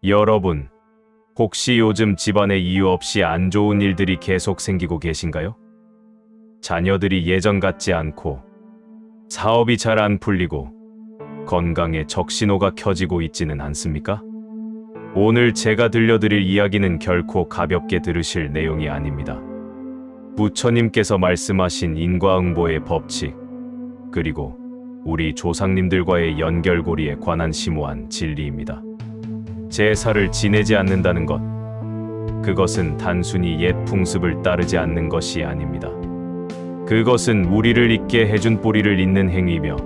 여러분, 혹시 요즘 집안에 이유 없이 안 좋은 일들이 계속 생기고 계신가요? 자녀들이 예전 같지 않고, 사업이 잘 안 풀리고, 건강에 적신호가 켜지고 있지는 않습니까? 오늘 제가 들려드릴 이야기는 결코 가볍게 들으실 내용이 아닙니다. 부처님께서 말씀하신 인과응보의 법칙, 그리고 우리 조상님들과의 연결고리에 관한 심오한 진리입니다. 제사를 지내지 않는다는 것, 그것은 단순히 옛 풍습을 따르지 않는 것이 아닙니다. 그것은 우리를 잊게 해준 뿌리를 잇는 행위며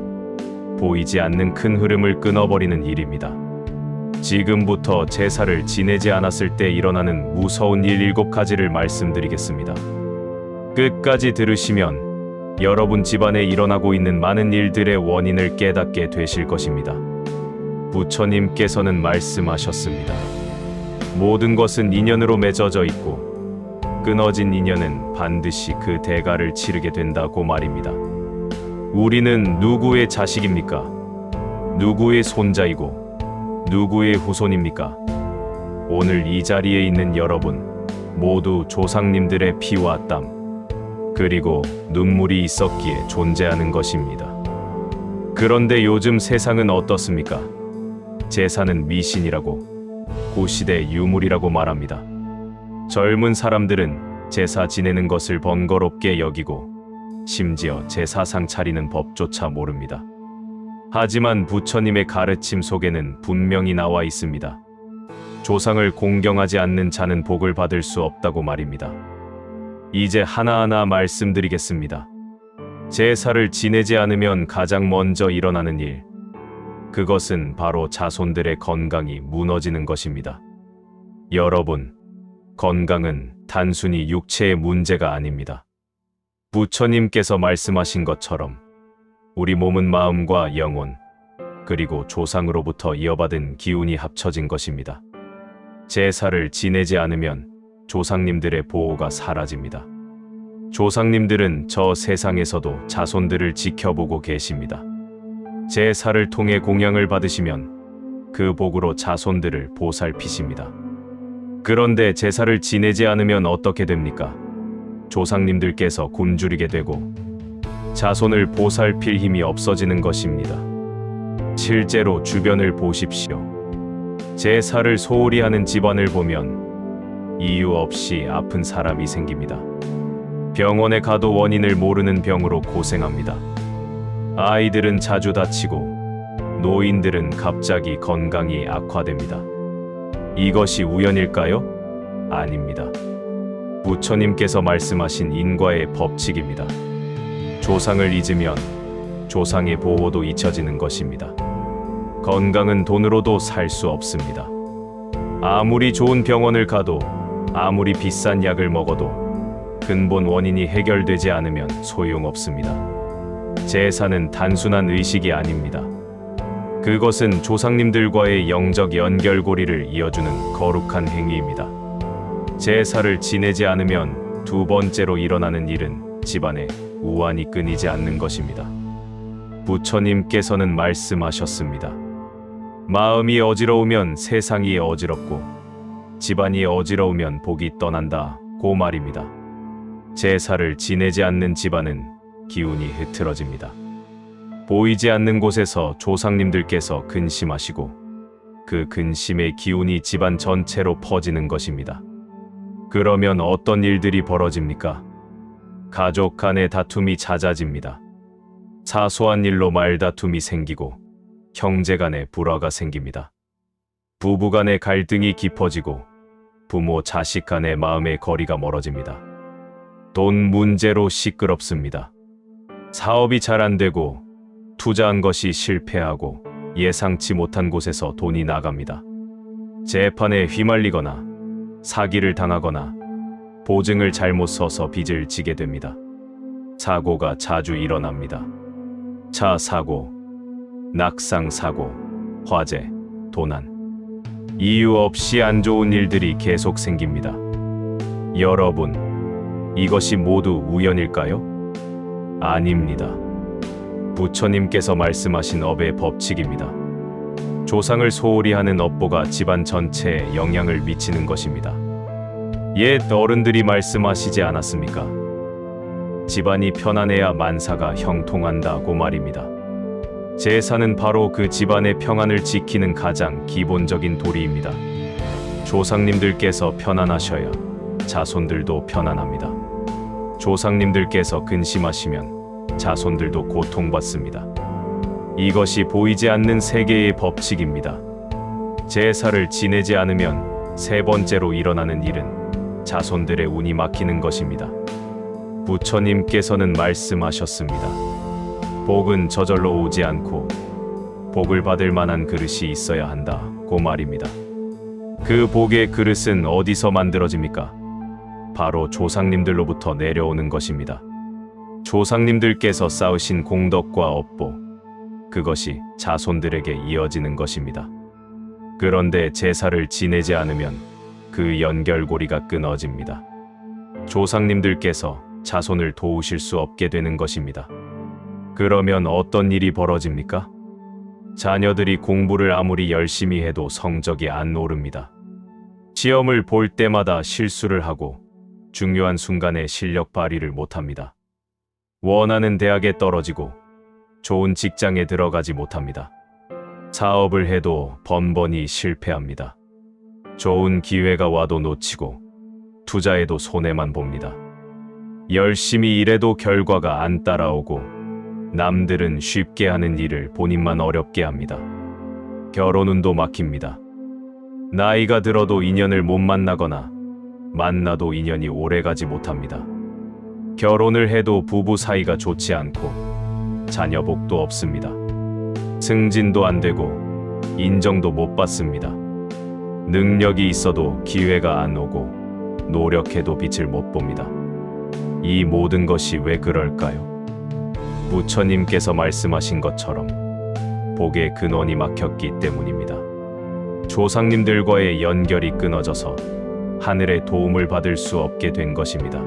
보이지 않는 큰 흐름을 끊어버리는 일입니다. 지금부터 제사를 지내지 않았을 때 일어나는 무서운 일 7가지를 말씀드리겠습니다. 끝까지 들으시면 여러분 집안에 일어나고 있는 많은 일들의 원인을 깨닫게 되실 것입니다. 부처님께서는 말씀하셨습니다. 모든 것은 인연으로 맺어져 있고 끊어진 인연은 반드시 그 대가를 치르게 된다고 말입니다. 우리는 누구의 자식입니까? 누구의 손자이고 누구의 후손입니까? 오늘 이 자리에 있는 여러분 모두 조상님들의 피와 땀 그리고 눈물이 있었기에 존재하는 것입니다. 그런데 요즘 세상은 어떻습니까? 제사는 미신이라고, 구시대 유물이라고 말합니다. 젊은 사람들은 제사 지내는 것을 번거롭게 여기고 심지어 제사상 차리는 법조차 모릅니다. 하지만 부처님의 가르침 속에는 분명히 나와 있습니다. 조상을 공경하지 않는 자는 복을 받을 수 없다고 말입니다. 이제 하나하나 말씀드리겠습니다. 제사를 지내지 않으면 가장 먼저 일어나는 일, 그것은 바로 자손들의 건강이 무너지는 것입니다. 여러분, 건강은 단순히 육체의 문제가 아닙니다. 부처님께서 말씀하신 것처럼 우리 몸은 마음과 영혼, 그리고 조상으로부터 이어받은 기운이 합쳐진 것입니다. 제사를 지내지 않으면 조상님들의 보호가 사라집니다. 조상님들은 저 세상에서도 자손들을 지켜보고 계십니다. 제사를 통해 공양을 받으시면 그 복으로 자손들을 보살피십니다. 그런데 제사를 지내지 않으면 어떻게 됩니까? 조상님들께서 굶주리게 되고 자손을 보살필 힘이 없어지는 것입니다. 실제로 주변을 보십시오. 제사를 소홀히 하는 집안을 보면 이유 없이 아픈 사람이 생깁니다. 병원에 가도 원인을 모르는 병으로 고생합니다. 아이들은 자주 다치고 노인들은 갑자기 건강이 악화됩니다. 이것이 우연일까요? 아닙니다. 부처님께서 말씀하신 인과의 법칙입니다. 조상을 잊으면 조상의 보호도 잊혀지는 것입니다. 건강은 돈으로도 살 수 없습니다. 아무리 좋은 병원을 가도 아무리 비싼 약을 먹어도 근본 원인이 해결되지 않으면 소용없습니다. 제사는 단순한 의식이 아닙니다. 그것은 조상님들과의 영적 연결고리를 이어주는 거룩한 행위입니다. 제사를 지내지 않으면 두 번째로 일어나는 일은 집안에 우환이 끊이지 않는 것입니다. 부처님께서는 말씀하셨습니다. 마음이 어지러우면 세상이 어지럽고 집안이 어지러우면 복이 떠난다고 말입니다. 제사를 지내지 않는 집안은 기운이 흐트러집니다. 보이지 않는 곳에서 조상님들께서 근심하시고 그 근심의 기운이 집안 전체로 퍼지는 것입니다. 그러면 어떤 일들이 벌어집니까? 가족 간의 다툼이 잦아집니다. 사소한 일로 말다툼이 생기고 형제 간의 불화가 생깁니다. 부부 간의 갈등이 깊어지고 부모 자식 간의 마음의 거리가 멀어집니다. 돈 문제로 시끄럽습니다. 사업이 잘 안 되고 투자한 것이 실패하고 예상치 못한 곳에서 돈이 나갑니다. 재판에 휘말리거나 사기를 당하거나 보증을 잘못 서서 빚을 지게 됩니다. 사고가 자주 일어납니다. 차 사고, 낙상 사고, 화재, 도난. 이유 없이 안 좋은 일들이 계속 생깁니다. 여러분, 이것이 모두 우연일까요? 아닙니다. 부처님께서 말씀하신 업의 법칙입니다. 조상을 소홀히 하는 업보가 집안 전체에 영향을 미치는 것입니다. 옛 어른들이 말씀하시지 않았습니까? 집안이 편안해야 만사가 형통한다고 말입니다. 제사는 바로 그 집안의 평안을 지키는 가장 기본적인 도리입니다. 조상님들께서 편안하셔야 자손들도 편안합니다. 조상님들께서 근심하시면 자손들도 고통받습니다. 이것이 보이지 않는 세계의 법칙입니다. 제사를 지내지 않으면 세 번째로 일어나는 일은 자손들의 운이 막히는 것입니다. 부처님께서는 말씀하셨습니다. 복은 저절로 오지 않고 복을 받을 만한 그릇이 있어야 한다고 말입니다. 그 복의 그릇은 어디서 만들어집니까? 바로 조상님들로부터 내려오는 것입니다. 조상님들께서 쌓으신 공덕과 업보, 그것이 자손들에게 이어지는 것입니다. 그런데 제사를 지내지 않으면 그 연결고리가 끊어집니다. 조상님들께서 자손을 도우실 수 없게 되는 것입니다. 그러면 어떤 일이 벌어집니까? 자녀들이 공부를 아무리 열심히 해도 성적이 안 오릅니다. 시험을 볼 때마다 실수를 하고 중요한 순간에 실력 발휘를 못합니다. 원하는 대학에 떨어지고 좋은 직장에 들어가지 못합니다. 사업을 해도 번번이 실패합니다. 좋은 기회가 와도 놓치고 투자해도 손해만 봅니다. 열심히 일해도 결과가 안 따라오고 남들은 쉽게 하는 일을 본인만 어렵게 합니다. 결혼운도 막힙니다. 나이가 들어도 인연을 못 만나거나 만나도 인연이 오래가지 못합니다. 결혼을 해도 부부 사이가 좋지 않고 자녀 복도 없습니다. 승진도 안 되고 인정도 못 받습니다. 능력이 있어도 기회가 안 오고 노력해도 빛을 못 봅니다. 이 모든 것이 왜 그럴까요? 부처님께서 말씀하신 것처럼 복의 근원이 막혔기 때문입니다. 조상님들과의 연결이 끊어져서 하늘의 도움을 받을 수 없게 된 것입니다.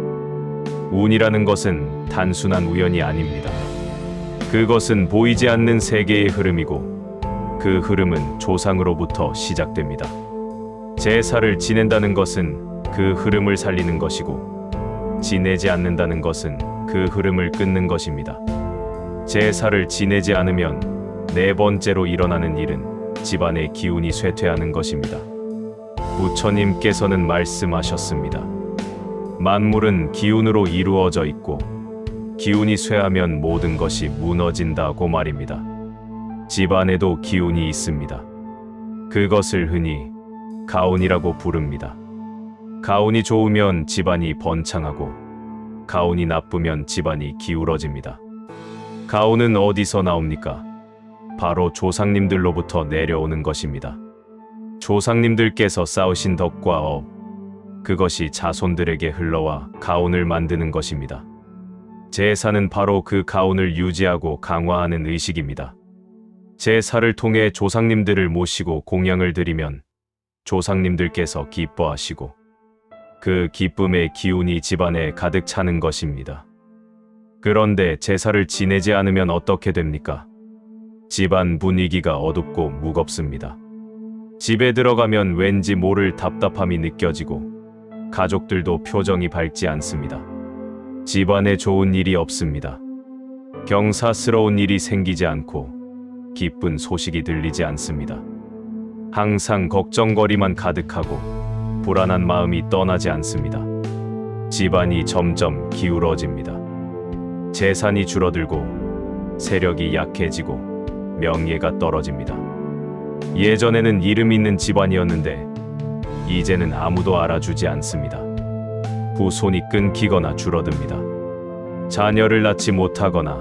운이라는 것은 단순한 우연이 아닙니다. 그것은 보이지 않는 세계의 흐름이고 그 흐름은 조상으로부터 시작됩니다. 제사를 지낸다는 것은 그 흐름을 살리는 것이고 지내지 않는다는 것은 그 흐름을 끊는 것입니다. 제사를 지내지 않으면 네 번째로 일어나는 일은 집안의 기운이 쇠퇴하는 것입니다. 부처님께서는 말씀하셨습니다. 만물은 기운으로 이루어져 있고 기운이 쇠하면 모든 것이 무너진다고 말입니다. 집안에도 기운이 있습니다. 그것을 흔히 가운이라고 부릅니다. 가운이 좋으면 집안이 번창하고 가운이 나쁘면 집안이 기울어집니다. 가운은 어디서 나옵니까? 바로 조상님들로부터 내려오는 것입니다. 조상님들께서 쌓으신 덕과 업, 그것이 자손들에게 흘러와 가운을 만드는 것입니다. 제사는 바로 그 가운을 유지하고 강화하는 의식입니다. 제사를 통해 조상님들을 모시고 공양을 드리면 조상님들께서 기뻐하시고 그 기쁨의 기운이 집안에 가득 차는 것입니다. 그런데 제사를 지내지 않으면 어떻게 됩니까? 집안 분위기가 어둡고 무겁습니다. 집에 들어가면 왠지 모를 답답함이 느껴지고 가족들도 표정이 밝지 않습니다. 집안에 좋은 일이 없습니다. 경사스러운 일이 생기지 않고 기쁜 소식이 들리지 않습니다. 항상 걱정거리만 가득하고 불안한 마음이 떠나지 않습니다. 집안이 점점 기울어집니다. 재산이 줄어들고 세력이 약해지고 명예가 떨어집니다. 예전에는 이름 있는 집안이었는데 이제는 아무도 알아주지 않습니다. 후손이 끊기거나 줄어듭니다. 자녀를 낳지 못하거나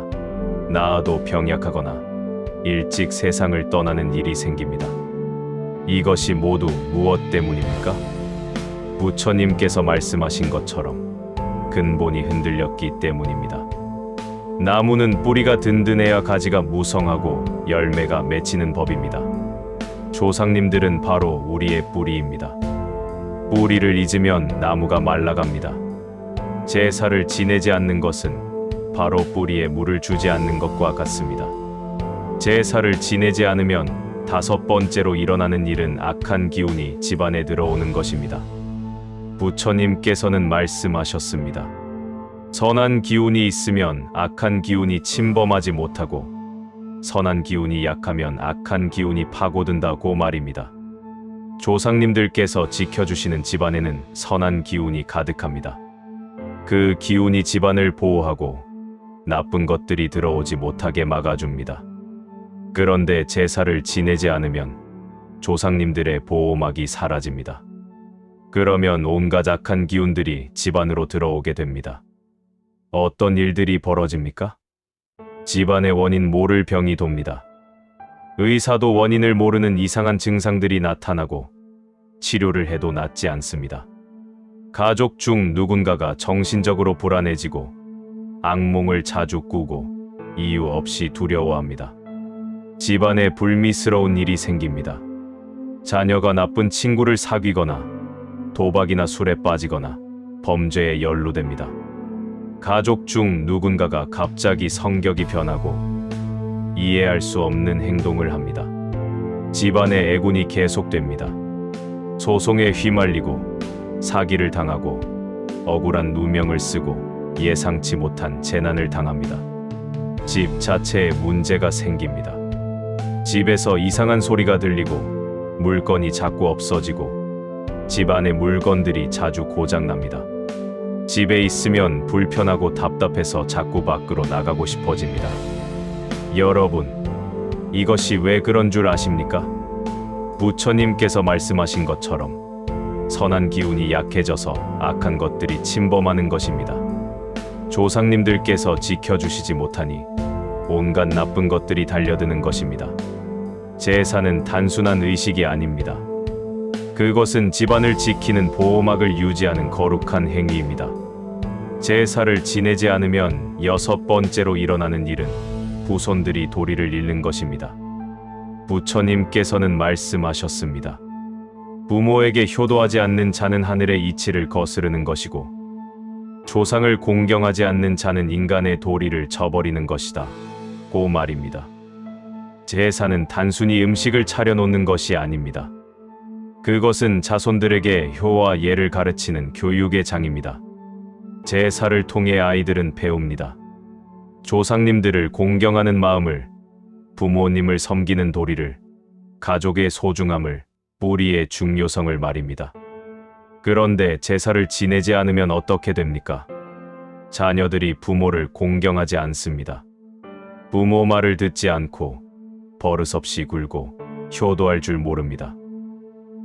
낳아도 병약하거나 일찍 세상을 떠나는 일이 생깁니다. 이것이 모두 무엇 때문입니까? 부처님께서 말씀하신 것처럼 근본이 흔들렸기 때문입니다. 나무는 뿌리가 든든해야 가지가 무성하고 열매가 맺히는 법입니다. 조상님들은 바로 우리의 뿌리입니다. 뿌리를 잊으면 나무가 말라갑니다. 제사를 지내지 않는 것은 바로 뿌리에 물을 주지 않는 것과 같습니다. 제사를 지내지 않으면 5번째로 일어나는 일은 악한 기운이 집안에 들어오는 것입니다. 부처님께서는 말씀하셨습니다. 선한 기운이 있으면 악한 기운이 침범하지 못하고 선한 기운이 약하면 악한 기운이 파고든다고 말입니다. 조상님들께서 지켜주시는 집안에는 선한 기운이 가득합니다. 그 기운이 집안을 보호하고 나쁜 것들이 들어오지 못하게 막아줍니다. 그런데 제사를 지내지 않으면 조상님들의 보호막이 사라집니다. 그러면 온갖 악한 기운들이 집안으로 들어오게 됩니다. 어떤 일들이 벌어집니까? 집안의 원인 모를 병이 돕니다. 의사도 원인을 모르는 이상한 증상들이 나타나고 치료를 해도 낫지 않습니다. 가족 중 누군가가 정신적으로 불안해지고 악몽을 자주 꾸고 이유 없이 두려워합니다. 집안에 불미스러운 일이 생깁니다. 자녀가 나쁜 친구를 사귀거나 도박이나 술에 빠지거나 범죄에 연루됩니다. 가족 중 누군가가 갑자기 성격이 변하고 이해할 수 없는 행동을 합니다. 집안의 애군이 계속됩니다. 소송에 휘말리고 사기를 당하고 억울한 누명을 쓰고 예상치 못한 재난을 당합니다. 집 자체에 문제가 생깁니다. 집에서 이상한 소리가 들리고 물건이 자꾸 없어지고 집 안의 물건들이 자주 고장납니다. 집에 있으면 불편하고 답답해서 자꾸 밖으로 나가고 싶어집니다. 여러분, 이것이 왜 그런 줄 아십니까? 부처님께서 말씀하신 것처럼 선한 기운이 약해져서 악한 것들이 침범하는 것입니다. 조상님들께서 지켜주시지 못하니 온갖 나쁜 것들이 달려드는 것입니다. 제사는 단순한 의식이 아닙니다. 그것은 집안을 지키는 보호막을 유지하는 거룩한 행위입니다. 제사를 지내지 않으면 6번째로 일어나는 일은 후손들이 도리를 잃는 것입니다. 부처님께서는 말씀하셨습니다. 부모에게 효도하지 않는 자는 하늘의 이치를 거스르는 것이고 조상을 공경하지 않는 자는 인간의 도리를 저버리는 것이다. 고 말입니다. 제사는 단순히 음식을 차려놓는 것이 아닙니다. 그것은 자손들에게 효와 예를 가르치는 교육의 장입니다. 제사를 통해 아이들은 배웁니다. 조상님들을 공경하는 마음을, 부모님을 섬기는 도리를, 가족의 소중함을, 뿌리의 중요성을 말입니다. 그런데 제사를 지내지 않으면 어떻게 됩니까? 자녀들이 부모를 공경하지 않습니다. 부모 말을 듣지 않고 버릇없이 굴고 효도할 줄 모릅니다.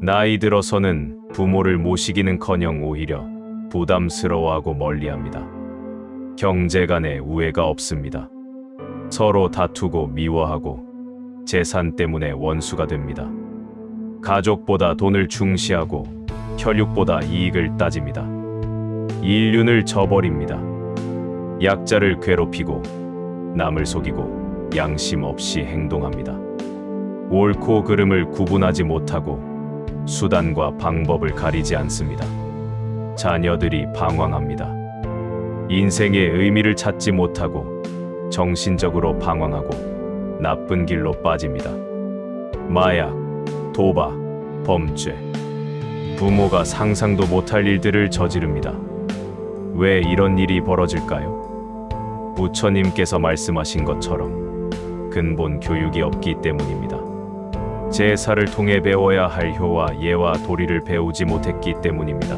나이 들어서는 부모를 모시기는커녕 오히려 부담스러워하고 멀리합니다. 형제 간에 우애가 없습니다. 서로 다투고 미워하고 재산 때문에 원수가 됩니다. 가족보다 돈을 중시하고 혈육보다 이익을 따집니다. 인륜을 저버립니다. 약자를 괴롭히고 남을 속이고 양심 없이 행동합니다. 옳고 그름을 구분하지 못하고 수단과 방법을 가리지 않습니다. 자녀들이 방황합니다. 인생의 의미를 찾지 못하고 정신적으로 방황하고 나쁜 길로 빠집니다. 마약, 도박, 범죄, 부모가 상상도 못할 일들을 저지릅니다. 왜 이런 일이 벌어질까요? 부처님께서 말씀하신 것처럼 근본 교육이 없기 때문입니다. 제사를 통해 배워야 할 효와 예와 도리를 배우지 못했기 때문입니다.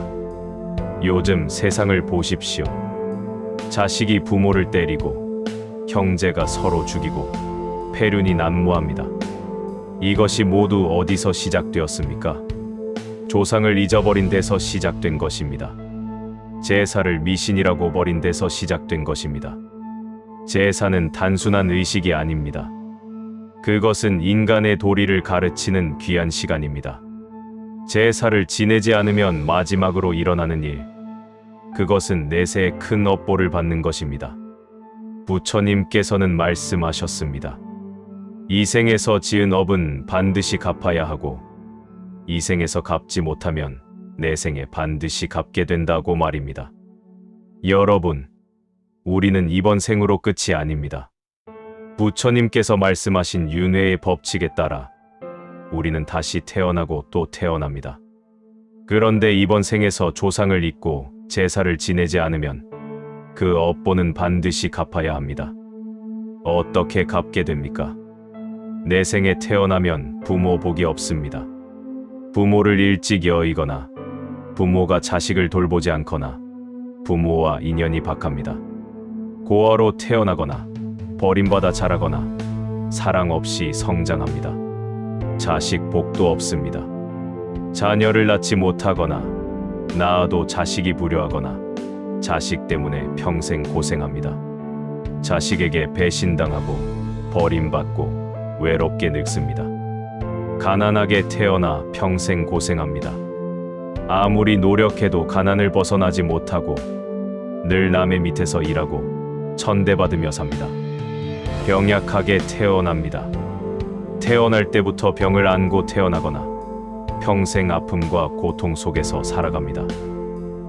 요즘 세상을 보십시오. 자식이 부모를 때리고 형제가 서로 죽이고 폐륜이 난무합니다. 이것이 모두 어디서 시작되었습니까? 조상을 잊어버린 데서 시작된 것입니다. 제사를 미신이라고 버린 데서 시작된 것입니다. 제사는 단순한 의식이 아닙니다. 그것은 인간의 도리를 가르치는 귀한 시간입니다. 제사를 지내지 않으면 마지막으로 일어나는 일, 그것은 내세에 큰 업보를 받는 것입니다. 부처님께서는 말씀하셨습니다. 이 생에서 지은 업은 반드시 갚아야 하고 이 생에서 갚지 못하면 내생에 반드시 갚게 된다고 말입니다. 여러분, 우리는 이번 생으로 끝이 아닙니다. 부처님께서 말씀하신 윤회의 법칙에 따라 우리는 다시 태어나고 또 태어납니다. 그런데 이번 생에서 조상을 잊고 제사를 지내지 않으면 그 업보는 반드시 갚아야 합니다. 어떻게 갚게 됩니까? 내 생에 태어나면 부모 복이 없습니다. 부모를 일찍 여의거나 부모가 자식을 돌보지 않거나 부모와 인연이 박합니다. 고아로 태어나거나 버림받아 자라거나 사랑 없이 성장합니다. 자식 복도 없습니다. 자녀를 낳지 못하거나 낳아도 자식이 불효하거나 자식 때문에 평생 고생합니다. 자식에게 배신당하고 버림받고 외롭게 늙습니다. 가난하게 태어나 평생 고생합니다. 아무리 노력해도 가난을 벗어나지 못하고 늘 남의 밑에서 일하고 천대받으며 삽니다. 병약하게 태어납니다. 태어날 때부터 병을 안고 태어나거나 평생 아픔과 고통 속에서 살아갑니다.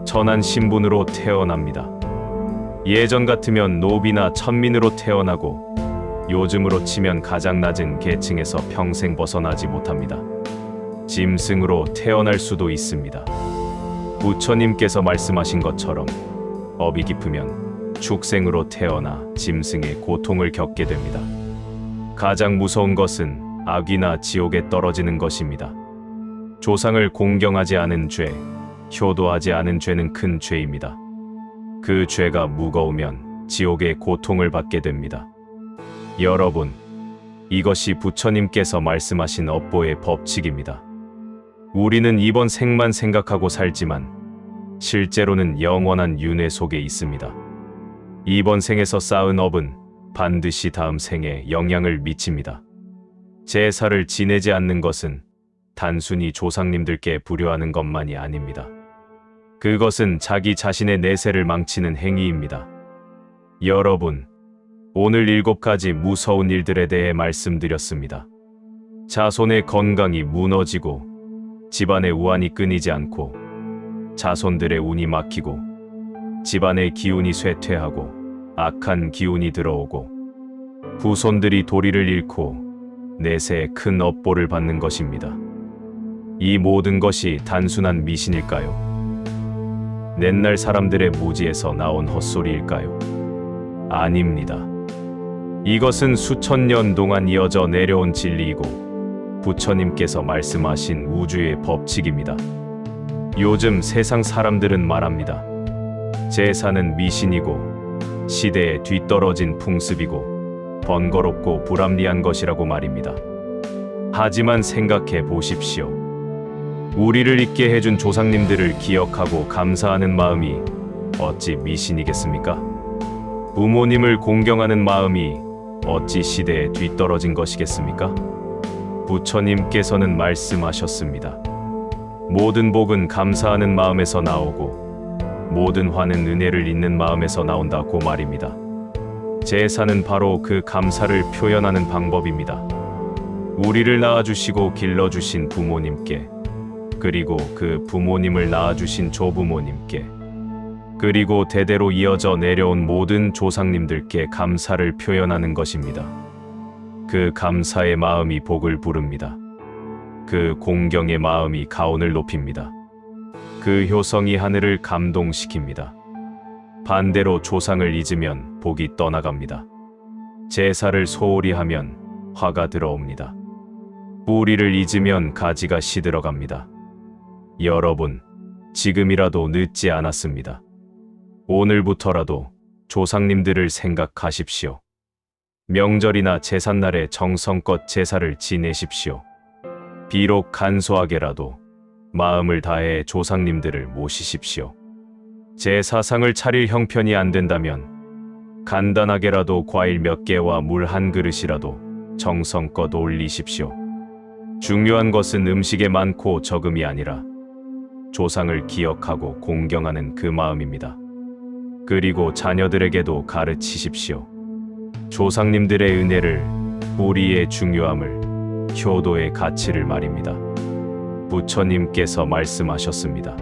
천한 신분으로 태어납니다. 예전 같으면 노비나 천민으로 태어나고 요즘으로 치면 가장 낮은 계층에서 평생 벗어나지 못합니다. 짐승으로 태어날 수도 있습니다. 부처님께서 말씀하신 것처럼 업이 깊으면 축생으로 태어나 짐승의 고통을 겪게 됩니다. 가장 무서운 것은 악이나 지옥에 떨어지는 것입니다. 조상을 공경하지 않은 죄, 효도하지 않은 죄는 큰 죄입니다. 그 죄가 무거우면 지옥의 고통을 받게 됩니다. 여러분, 이것이 부처님께서 말씀하신 업보의 법칙입니다. 우리는 이번 생만 생각하고 살지만 실제로는 영원한 윤회 속에 있습니다. 이번 생에서 쌓은 업은 반드시 다음 생에 영향을 미칩니다. 제사를 지내지 않는 것은 단순히 조상님들께 불효하는 것만이 아닙니다. 그것은 자기 자신의 내세를 망치는 행위입니다. 여러분, 오늘 7가지 무서운 일들에 대해 말씀드렸습니다. 자손의 건강이 무너지고 집안의 우환이 끊이지 않고 자손들의 운이 막히고 집안의 기운이 쇠퇴하고 악한 기운이 들어오고 후손들이 도리를 잃고 내세에 큰 업보를 받는 것입니다. 이 모든 것이 단순한 미신일까요? 옛날 사람들의 무지에서 나온 헛소리일까요? 아닙니다. 이것은 수천 년 동안 이어져 내려온 진리이고 부처님께서 말씀하신 우주의 법칙입니다. 요즘 세상 사람들은 말합니다. 제사는 미신이고 시대에 뒤떨어진 풍습이고 번거롭고 불합리한 것이라고 말입니다. 하지만 생각해 보십시오. 우리를 있게 해준 조상님들을 기억하고 감사하는 마음이 어찌 미신이겠습니까? 부모님을 공경하는 마음이 어찌 시대에 뒤떨어진 것이겠습니까? 부처님께서는 말씀하셨습니다. 모든 복은 감사하는 마음에서 나오고 모든 화는 은혜를 잇는 마음에서 나온다고 말입니다. 제사는 바로 그 감사를 표현하는 방법입니다. 우리를 낳아주시고 길러주신 부모님께, 그리고 그 부모님을 낳아주신 조부모님께, 그리고 대대로 이어져 내려온 모든 조상님들께 감사를 표현하는 것입니다. 그 감사의 마음이 복을 부릅니다. 그 공경의 마음이 가온을 높입니다. 그 효성이 하늘을 감동시킵니다. 반대로 조상을 잊으면 복이 떠나갑니다. 제사를 소홀히 하면 화가 들어옵니다. 뿌리를 잊으면 가지가 시들어갑니다. 여러분, 지금이라도 늦지 않았습니다. 오늘부터라도 조상님들을 생각하십시오. 명절이나 제삿날에 정성껏 제사를 지내십시오. 비록 간소하게라도 마음을 다해 조상님들을 모시십시오. 제사상을 차릴 형편이 안 된다면 간단하게라도 과일 몇 개와 물 한 그릇이라도 정성껏 올리십시오. 중요한 것은 음식의 많고 적음이 아니라 조상을 기억하고 공경하는 그 마음입니다. 그리고 자녀들에게도 가르치십시오. 조상님들의 은혜를, 우리의 중요함을, 효도의 가치를 말입니다. 부처님께서 말씀하셨습니다.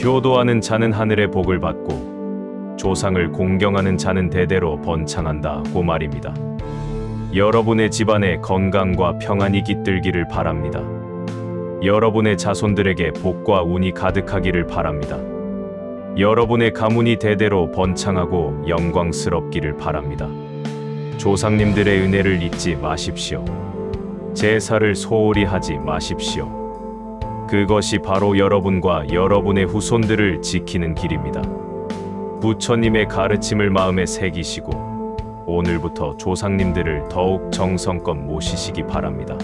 효도하는 자는 하늘의 복을 받고 조상을 공경하는 자는 대대로 번창한다고 말입니다. 여러분의 집안에 건강과 평안이 깃들기를 바랍니다. 여러분의 자손들에게 복과 운이 가득하기를 바랍니다. 여러분의 가문이 대대로 번창하고 영광스럽기를 바랍니다. 조상님들의 은혜를 잊지 마십시오. 제사를 소홀히 하지 마십시오. 그것이 바로 여러분과 여러분의 후손들을 지키는 길입니다. 부처님의 가르침을 마음에 새기시고 오늘부터 조상님들을 더욱 정성껏 모시시기 바랍니다.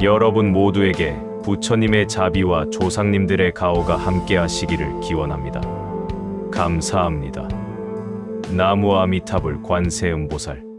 여러분 모두에게 부처님의 자비와 조상님들의 가호가 함께하시기를 기원합니다. 감사합니다. 나무 아미타불 관세음보살.